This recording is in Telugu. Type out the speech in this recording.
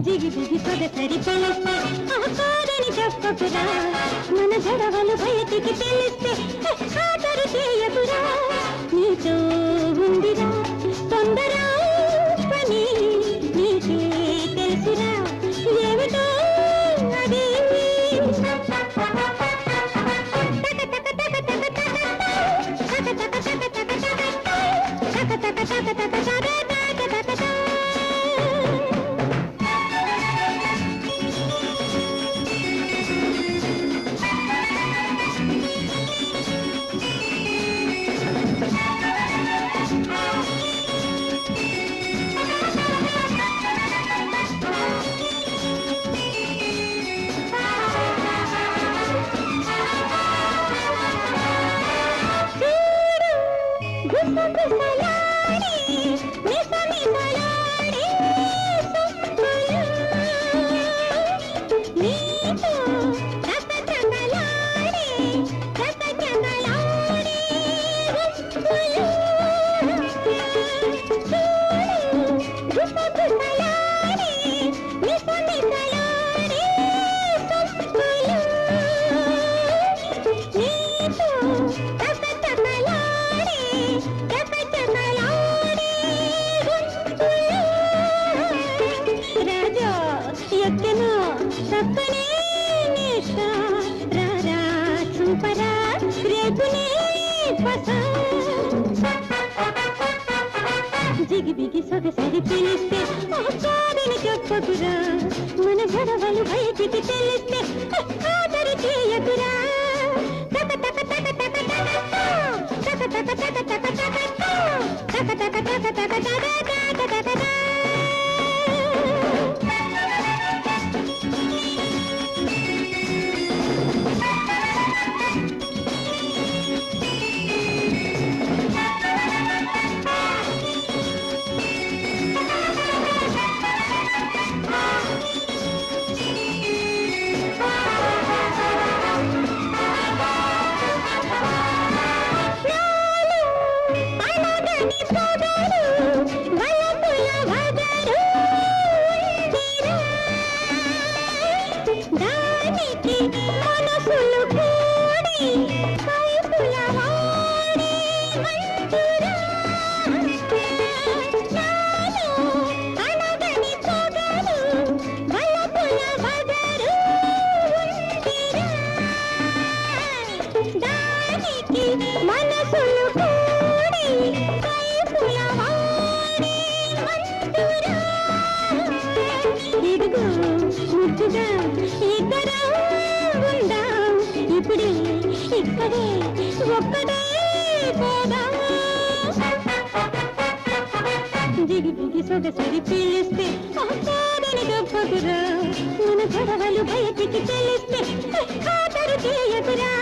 జిగి జిగి సొగసరి పిలిస్తే ఆకారని చెప్పకురా మన గొడవలు బయటికి తెలిస్తే ఆదరు చేయకురా నీతో ఉందిరా తొందర పని నీకే తెలుసురా ఏమిటో అది జిగి బిగి సొగసరి పిలిస్తే ఆకారని చెప్పకురా మన గొడవలు బయటికి తెలిస్తే ఆదరు చేయకురా తక తక తక తక తక తక తక తక తక తక తక తక తక తక తక తక ఇప్పుడే ఇక్కడే ఒక్కడే జిగి జిగి సొగసరి పిలిస్తే ఆకారని చెప్పకురా మన గొడవలు బయటికి తెలిస్తే ఆదరు చేయకురా